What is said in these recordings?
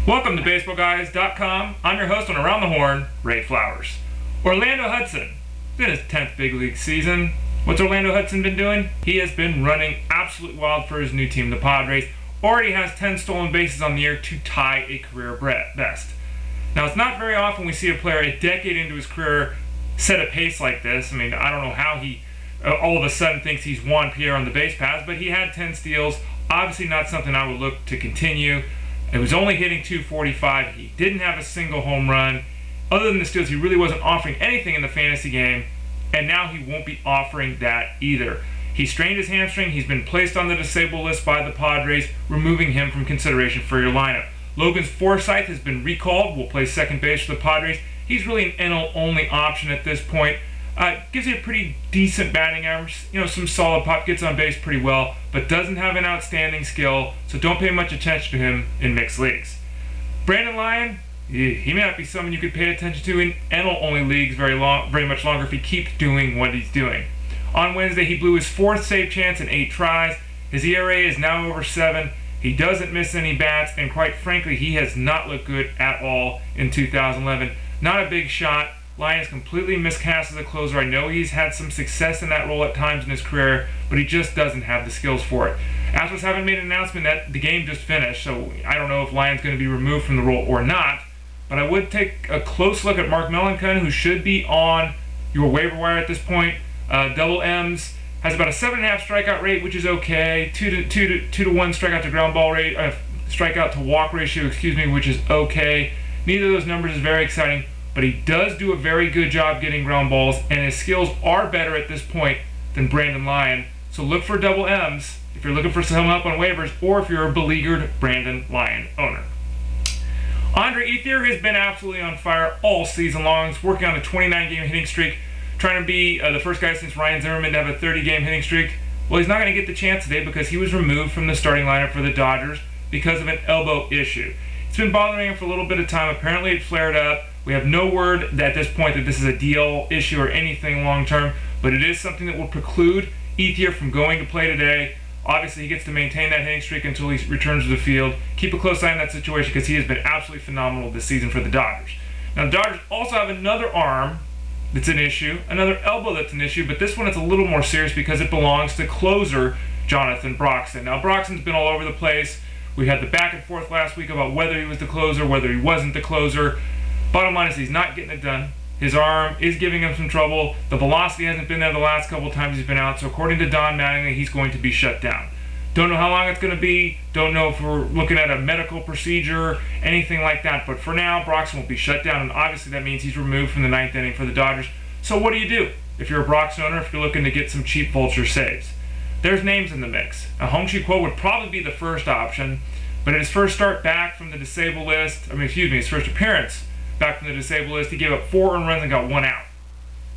Welcome to BaseballGuys.com. I'm your host on Around the Horn, Ray Flowers. Orlando Hudson. It's in his 10th big league season. What's Orlando Hudson been doing? He has been running absolutely wild for his new team, the Padres. Already has 10 stolen bases on the year to tie a career best. Now, it's not very often we see a player a decade into his career set a pace like this. I mean, I don't know how he all of a sudden thinks he's Juan Pierre on the base paths, but he had 10 steals. Obviously not something I would look to continue. It was only hitting .245. He didn't have a single home run. Other than the steals, he really wasn't offering anything in the fantasy game, and now he won't be offering that either. He strained his hamstring. He's been placed on the disabled list by the Padres, removing him from consideration for your lineup. Logan Forsythe has been recalled. Will play second base for the Padres. He's really an NL-only option at this point. Gives you a pretty decent batting average, some solid pop, gets on base pretty well, but doesn't have an outstanding skill, so don't pay much attention to him in mixed leagues. Brandon Lyon, he may not be someone you could pay attention to in NL-only leagues very much longer if he keeps doing what he's doing. On Wednesday, he blew his 4th save chance in 8 tries. His ERA is now over 7. He doesn't miss any bats, and quite frankly, he has not looked good at all in 2011. Not a big shot. Lyon is completely miscast as a closer. I know he's had some success in that role at times in his career, but he just doesn't have the skills for it. Astros haven't made an announcement that the game just finished, so I don't know if Lyon's going to be removed from the role or not, but I would take a close look at Mark Melancon, who should be on your waiver wire at this point. Double M's, has about a 7.5 strikeout rate, which is okay. 2 to 1 strikeout to ground ball rate, strikeout to walk ratio, which is okay. Neither of those numbers is very exciting, but he does do a very good job getting ground balls, and his skills are better at this point than Brandon Lyon. So look for double M's if you're looking for some help on waivers, or if you're a beleaguered Brandon Lyon owner. Andre Ethier has been absolutely on fire all season long. He's working on a 29-game hitting streak, trying to be the first guy since Ryan Zimmerman to have a 30-game hitting streak. Well, he's not going to get the chance today because he was removed from the starting lineup for the Dodgers because of an elbow issue. It's been bothering him for a little bit of time. Apparently it flared up. We have no word at this point that this is a DL issue or anything long-term, but it is something that will preclude Ethier from going to play today. Obviously, he gets to maintain that hitting streak until he returns to the field. Keep a close eye on that situation because he has been absolutely phenomenal this season for the Dodgers. Now, the Dodgers also have another arm that's an issue, another elbow that's an issue, but this one is a little more serious because it belongs to closer Jonathan Broxton. Now, Broxton's been all over the place. We had the back and forth last week about whether he was the closer, whether he wasn't the closer. Bottom line is he's not getting it done. His arm is giving him some trouble. The velocity hasn't been there the last couple of times he's been out, so according to Don Mattingly, he's going to be shut down. Don't know how long it's going to be. Don't know if we're looking at a medical procedure, anything like that. But for now, Broxton will be shut down, and obviously that means he's removed from the 9th inning for the Dodgers. So what do you do if you're a Broxton owner, if you're looking to get some cheap vulture saves? There's names in the mix. A Hong-Chih would probably be the first option, but at his first start back from the disabled list, his first appearance back from the disabled list, he gave up 4 earned runs and got 1 out.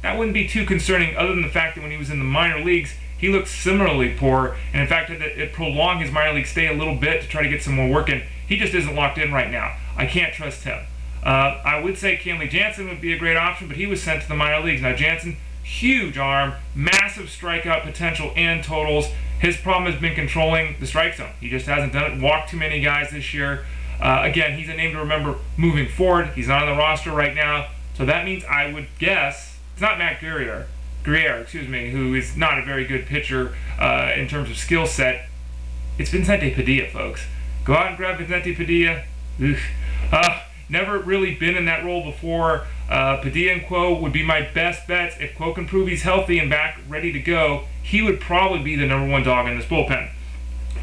That wouldn't be too concerning other than the fact that when he was in the minor leagues, he looked similarly poor, and in fact, it prolonged his minor league stay a little bit to try to get some more work in. He just isn't locked in right now. I can't trust him. I would say Kenley Jansen would be a great option, but he was sent to the minor leagues. Now, Jansen, huge arm, massive strikeout potential and totals. His problem has been controlling the strike zone. He just hasn't done it. Walked too many guys this year. Again, he's a name to remember moving forward. He's not on the roster right now, so that means I would guess it's not Matt Guerrier, who is not a very good pitcher in terms of skill set. It's Vicente Padilla, folks. Go out and grab Vicente Padilla. Never really been in that role before. Padilla and Quo would be my best bets. If Quo can prove he's healthy and back ready to go, he would probably be the #1 dog in this bullpen.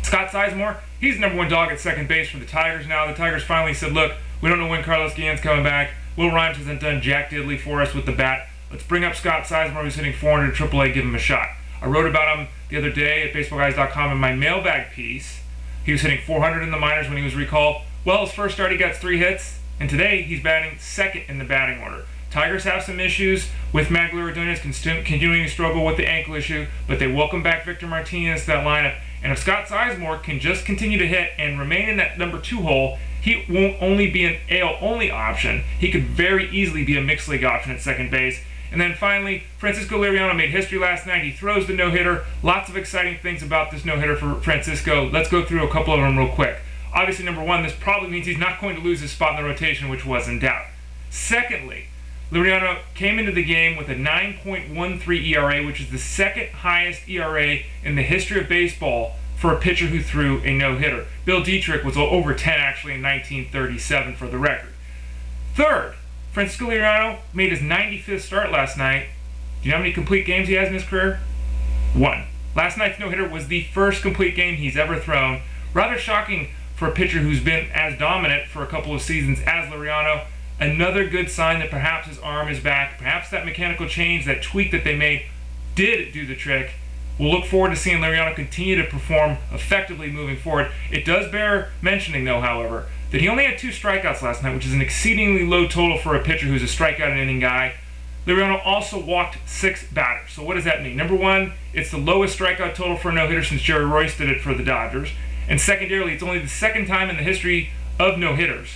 Scott Sizemore, he's the #1 dog at second base for the Tigers now. The Tigers finally said, look, we don't know when Carlos Guillen's coming back. Will Rhymes hasn't done jack diddly for us with the bat. Let's bring up Scott Sizemore, who's hitting 400 at AAA, give him a shot. I wrote about him the other day at BaseballGuys.com in my mailbag piece. He was hitting 400 in the minors when he was recalled. Well, his first start he got 3 hits, and today he's batting 2nd in the batting order. Tigers have some issues with Magglio Ordonez continuing to struggle with the ankle issue, but they welcome back Victor Martinez to that lineup. And if Scott Sizemore can just continue to hit and remain in that #2 hole, he won't only be an AL-only option. He could very easily be a mixed league option at second base. And then finally, Francisco Liriano made history last night. He throws the no-hitter. Lots of exciting things about this no-hitter for Francisco. Let's go through a couple of them real quick. Obviously, number one, this probably means he's not going to lose his spot in the rotation, which was in doubt. Secondly, Liriano came into the game with a 9.13 ERA, which is the second highest ERA in the history of baseball for a pitcher who threw a no-hitter. Bill Dietrich was over 10 actually in 1937 for the record. Third, Francisco Liriano made his 95th start last night. Do you know how many complete games he has in his career? 1. Last night's no-hitter was the first complete game he's ever thrown. Rather shocking for a pitcher who's been as dominant for a couple of seasons as Liriano. Another good sign that perhaps his arm is back. Perhaps that mechanical change, that tweak that they made, did do the trick. We'll look forward to seeing Liriano continue to perform effectively moving forward. It does bear mentioning, though, however, that he only had 2 strikeouts last night, which is an exceedingly low total for a pitcher who's a strikeout and inning guy. Liriano also walked 6 batters. So what does that mean? Number one, it's the lowest strikeout total for a no-hitter since Jerry Royce did it for the Dodgers. And secondarily, it's only the second time in the history of no-hitters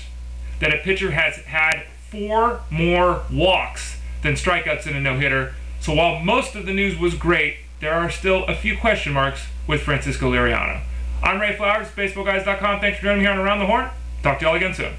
that a pitcher has had 4 more walks than strikeouts in a no-hitter. So while most of the news was great, there are still a few question marks with Francisco Liriano. I'm Ray Flowers, BaseballGuys.com. Thanks for joining me here on Around the Horn. Talk to y'all again soon.